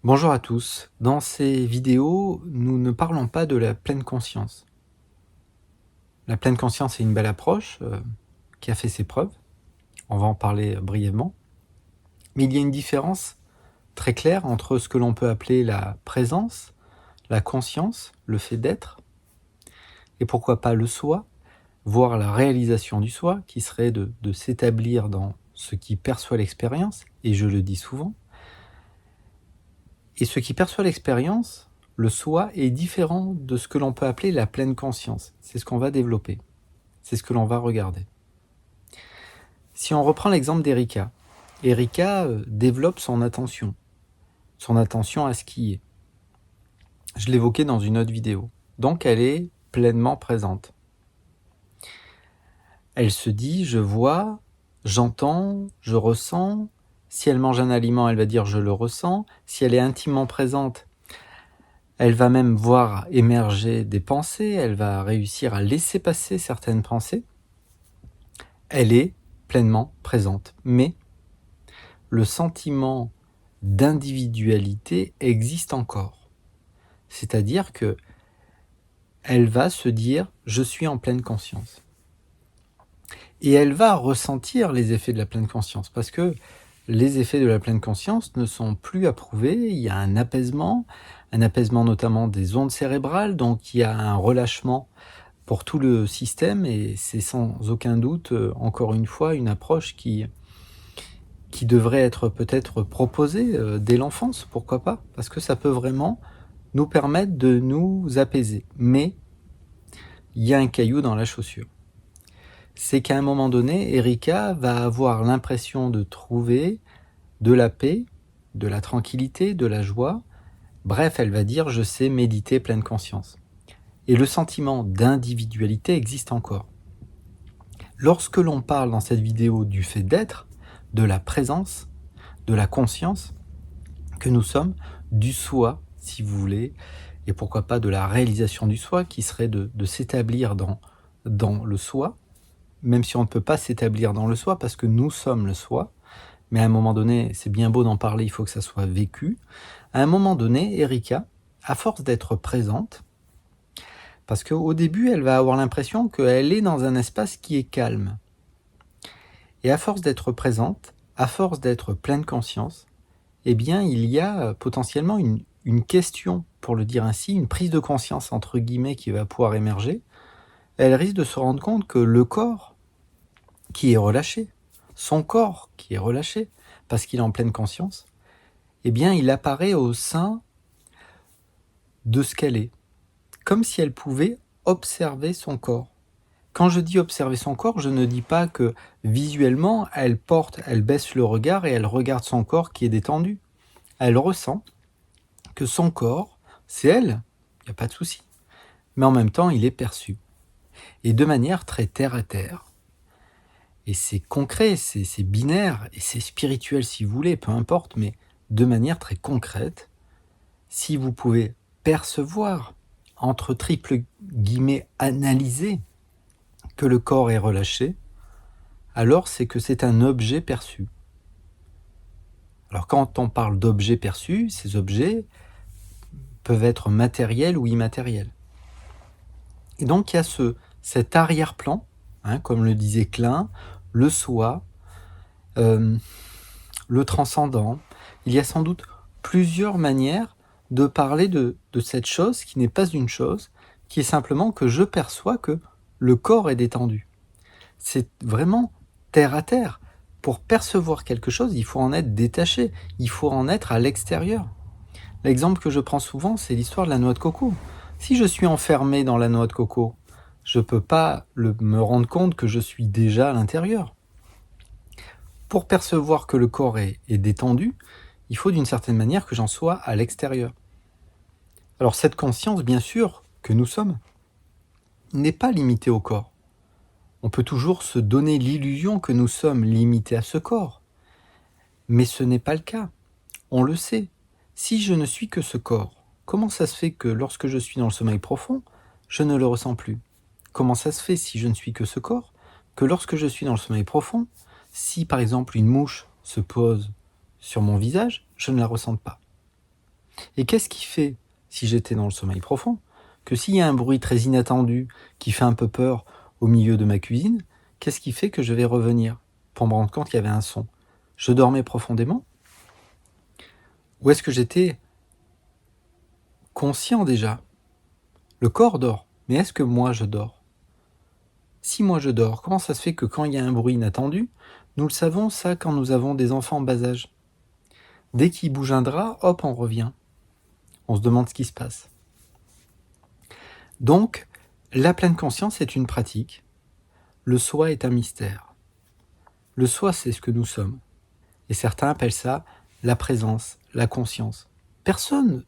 Bonjour à tous. Dans ces vidéos, nous ne parlons pas de la pleine conscience. La pleine conscience est une belle approche qui a fait ses preuves. On va en parler brièvement. Mais il y a une différence très claire entre ce que l'on peut appeler la présence, la conscience, le fait d'être, et pourquoi pas le soi, voire la réalisation du soi, qui serait de s'établir dans ce qui perçoit l'expérience, et je le dis souvent. Et ce qui perçoit l'expérience, le soi, est différent de ce que l'on peut appeler la pleine conscience. C'est ce qu'on va développer. C'est ce que l'on va regarder. Si on reprend l'exemple d'Erika, Erika développe son attention à ce qui est. Je l'évoquais dans une autre vidéo. Donc elle est pleinement présente. Elle se dit, je vois, j'entends, je ressens. Si elle mange un aliment, elle va dire je le ressens. Si elle est intimement présente, elle va même voir émerger des pensées, elle va réussir à laisser passer certaines pensées. Elle est pleinement présente. Mais le sentiment d'individualité existe encore. C'est-à-dire que elle va se dire « je suis en pleine conscience ». Et elle va ressentir les effets de la pleine conscience, parce que les effets de la pleine conscience ne sont plus à prouver. Il y a un apaisement notamment des ondes cérébrales, donc il y a un relâchement pour tout le système, et c'est sans aucun doute, encore une fois, une approche qui devrait être peut-être proposée dès l'enfance, pourquoi pas, parce que ça peut vraiment nous permettre de nous apaiser. Mais il y a un caillou dans la chaussure. C'est qu'à un moment donné, Erika va avoir l'impression de trouver de la paix, de la tranquillité, de la joie. Bref, elle va dire « je sais méditer pleine conscience ». Et le sentiment d'individualité existe encore. Lorsque l'on parle dans cette vidéo du fait d'être, de la présence, de la conscience que nous sommes, du soi, si vous voulez, et pourquoi pas de la réalisation du soi, qui serait de s'établir dans le soi, même si on ne peut pas s'établir dans le soi, parce que nous sommes le soi, mais à un moment donné, c'est bien beau d'en parler, il faut que ça soit vécu. À un moment donné, Erika, à force d'être présente, parce qu'au début, elle va avoir l'impression qu'elle est dans un espace qui est calme. Et à force d'être présente, à force d'être pleine conscience, eh bien, il y a potentiellement une question, pour le dire ainsi, une prise de conscience, entre guillemets, qui va pouvoir émerger. Elle risque de se rendre compte que le corps qui est relâché, son corps qui est relâché, parce qu'il est en pleine conscience, eh bien, il apparaît au sein de ce qu'elle est, comme si elle pouvait observer son corps. Quand je dis observer son corps, je ne dis pas que visuellement, elle baisse le regard et elle regarde son corps qui est détendu. Elle ressent que son corps, c'est elle, il n'y a pas de souci. Mais en même temps, il est perçu. Et de manière très terre à terre. Et c'est concret, c'est binaire, et c'est spirituel si vous voulez, peu importe, mais de manière très concrète, si vous pouvez percevoir, entre triple guillemets, analyser, que le corps est relâché, alors c'est que c'est un objet perçu. Alors quand on parle d'objets perçus, ces objets peuvent être matériels ou immatériels. Et donc il y a cet arrière-plan, comme le disait Klein, le soi, le transcendant. Il y a sans doute plusieurs manières de parler de cette chose qui n'est pas une chose, qui est simplement que je perçois que le corps est détendu. C'est vraiment terre à terre. Pour percevoir quelque chose, il faut en être détaché, il faut en être à l'extérieur. L'exemple que je prends souvent, c'est l'histoire de la noix de coco. Si je suis enfermé dans la noix de coco, je ne peux pas me rendre compte que je suis déjà à l'intérieur. Pour percevoir que le corps est détendu, il faut d'une certaine manière que j'en sois à l'extérieur. Alors cette conscience, bien sûr, que nous sommes, n'est pas limitée au corps. On peut toujours se donner l'illusion que nous sommes limités à ce corps. Mais ce n'est pas le cas. On le sait. Si je ne suis que ce corps, comment ça se fait que lorsque je suis dans le sommeil profond, je ne le ressens plus? Comment ça se fait, si je ne suis que ce corps, que lorsque je suis dans le sommeil profond, si par exemple une mouche se pose sur mon visage, je ne la ressente pas? Et qu'est-ce qui fait, si j'étais dans le sommeil profond, que s'il y a un bruit très inattendu qui fait un peu peur au milieu de ma cuisine, qu'est-ce qui fait que je vais revenir pour me rendre compte qu'il y avait un son? Je dormais profondément? Ou est-ce que j'étais conscient déjà? Le corps dort, mais est-ce que moi je dors? Si moi je dors, comment ça se fait que quand il y a un bruit inattendu, nous le savons ça quand nous avons des enfants en bas âge? Dès qu'il bouge un drap, hop, on revient. On se demande ce qui se passe. Donc, la pleine conscience est une pratique. Le soi est un mystère. Le soi, c'est ce que nous sommes. Et certains appellent ça la présence, la conscience. Personne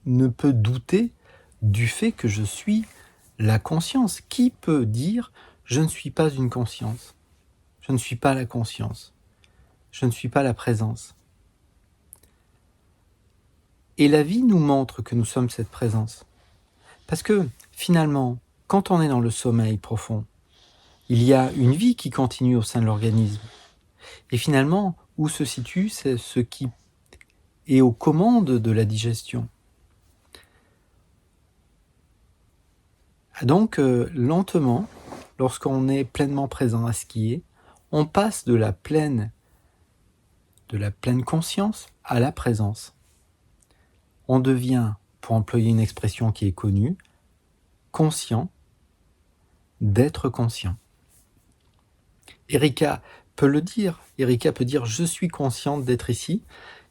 ne peut douter du fait que je suis la conscience. Qui peut dire « je ne suis pas une conscience ». Je ne suis pas la conscience. Je ne suis pas la présence. Et la vie nous montre que nous sommes cette présence. Parce que finalement, quand on est dans le sommeil profond, il y a une vie qui continue au sein de l'organisme. Et finalement, où se situe c'est ce qui est aux commandes de la digestion. Donc, lentement, lorsqu'on est pleinement présent à ce qui est, on passe de la pleine conscience à la présence. On devient, pour employer une expression qui est connue, conscient d'être conscient. Erika peut le dire. Erika peut dire « je suis consciente d'être ici ».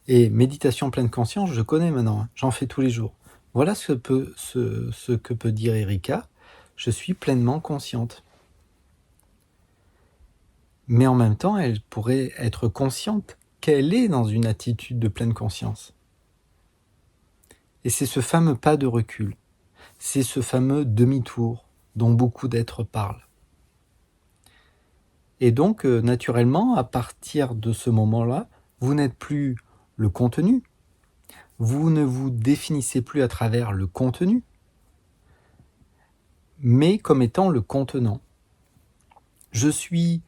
Et méditation pleine conscience, je connais maintenant, j'en fais tous les jours. Voilà ce que peut dire Erika. Je suis pleinement consciente. Mais en même temps, elle pourrait être consciente qu'elle est dans une attitude de pleine conscience. Et c'est ce fameux pas de recul, c'est ce fameux demi-tour dont beaucoup d'êtres parlent. Et donc, naturellement, à partir de ce moment-là, vous n'êtes plus le contenu, vous ne vous définissez plus à travers le contenu, mais comme étant le contenant. Je suis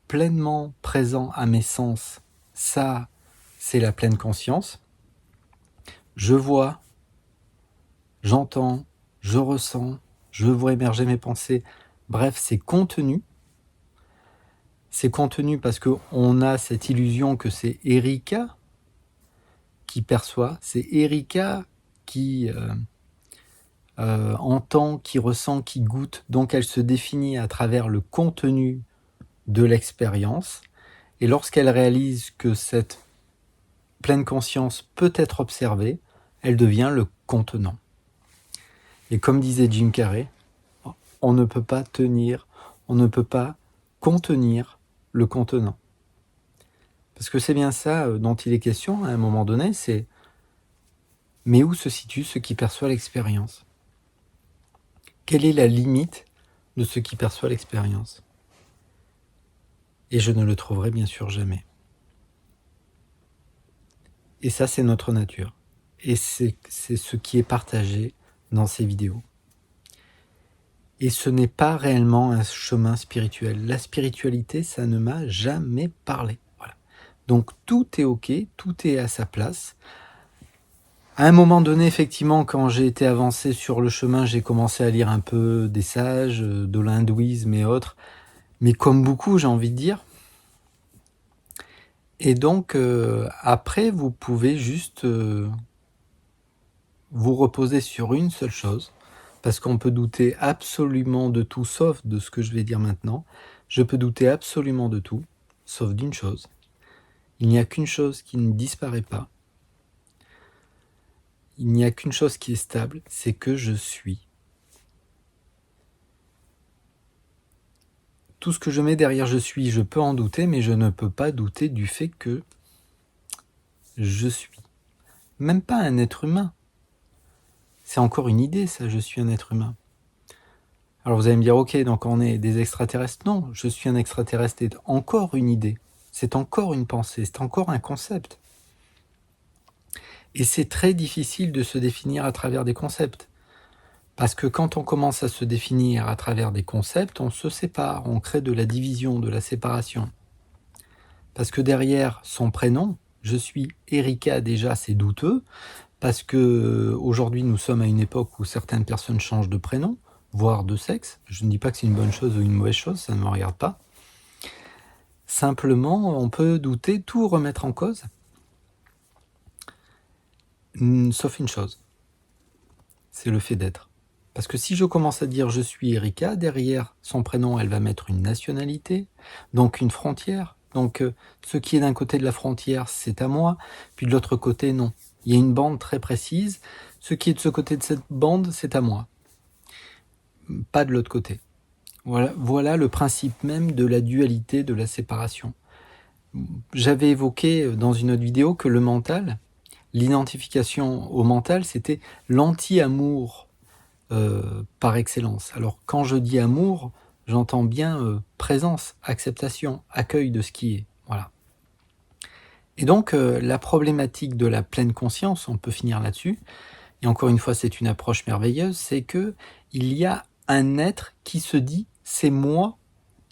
pleinement présent à mes sens, ça, c'est la pleine conscience. Je vois, j'entends, je ressens, je vois émerger mes pensées. Bref, c'est contenu. C'est contenu parce qu'on a cette illusion que c'est Erika qui perçoit, c'est Erika qui entend, qui ressent, qui goûte. Donc elle se définit à travers le contenu de l'expérience. Et lorsqu'elle réalise que cette pleine conscience peut être observée, elle devient le contenant. Et comme disait Jim Carrey, on ne peut pas tenir, on ne peut pas contenir le contenant. Parce que c'est bien ça dont il est question à un moment donné, c'est mais où se situe ce qui perçoit l'expérience? Quelle est la limite de ce qui perçoit l'expérience? Et je ne le trouverai bien sûr jamais. Et ça, c'est notre nature. Et c'est ce qui est partagé dans ces vidéos. Et ce n'est pas réellement un chemin spirituel. La spiritualité, ça ne m'a jamais parlé. Voilà. Donc tout est ok, tout est à sa place. À un moment donné, effectivement, quand j'ai été avancé sur le chemin, j'ai commencé à lire un peu des sages, de l'hindouisme et autres. Mais comme beaucoup, j'ai envie de dire. Et donc, après, vous pouvez juste vous reposer sur une seule chose, parce qu'on peut douter absolument de tout, sauf de ce que je vais dire maintenant. Je peux douter absolument de tout, sauf d'une chose. Il n'y a qu'une chose qui ne disparaît pas. Il n'y a qu'une chose qui est stable, c'est que je suis. Tout ce que je mets derrière je suis, je peux en douter, mais je ne peux pas douter du fait que je suis. Même pas un être humain. C'est encore une idée, ça, je suis un être humain. Alors vous allez me dire, ok, donc on est des extraterrestres. Non, je suis un extraterrestre, c'est encore une idée. C'est encore une pensée, c'est encore un concept. Et c'est très difficile de se définir à travers des concepts. Parce que quand on commence à se définir à travers des concepts, on se sépare, on crée de la division, de la séparation. Parce que derrière son prénom, je suis Erika, déjà c'est douteux, parce que aujourd'hui nous sommes à une époque où certaines personnes changent de prénom, voire de sexe. Je ne dis pas que c'est une bonne chose ou une mauvaise chose, ça ne me regarde pas. Simplement, on peut douter, tout remettre en cause, sauf une chose, c'est le fait d'être. Parce que si je commence à dire je suis Erika, derrière son prénom, elle va mettre une nationalité, donc une frontière. Donc ce qui est d'un côté de la frontière, c'est à moi, puis de l'autre côté, non. Il y a une bande très précise, ce qui est de ce côté de cette bande, c'est à moi, pas de l'autre côté. Voilà le principe même de la dualité, de la séparation. J'avais évoqué dans une autre vidéo que le mental, l'identification au mental, c'était l'anti-amour par excellence. Alors quand je dis amour, j'entends bien présence, acceptation, accueil de ce qui est. Voilà. Et donc la problématique de la pleine conscience, on peut finir là-dessus, et encore une fois c'est une approche merveilleuse, c'est que il y a un être qui se dit c'est moi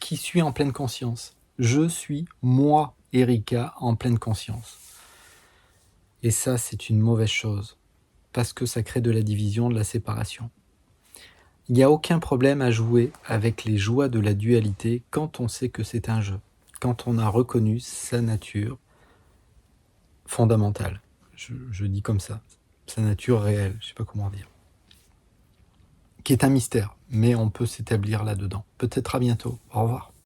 qui suis en pleine conscience. Je suis moi, Erika, en pleine conscience. Et ça, c'est une mauvaise chose, parce que ça crée de la division, de la séparation. Il n'y a aucun problème à jouer avec les joies de la dualité quand on sait que c'est un jeu, quand on a reconnu sa nature fondamentale. Je dis comme ça, sa nature réelle, je ne sais pas comment dire. Qui est un mystère, mais on peut s'établir là-dedans. Peut-être à bientôt. Au revoir.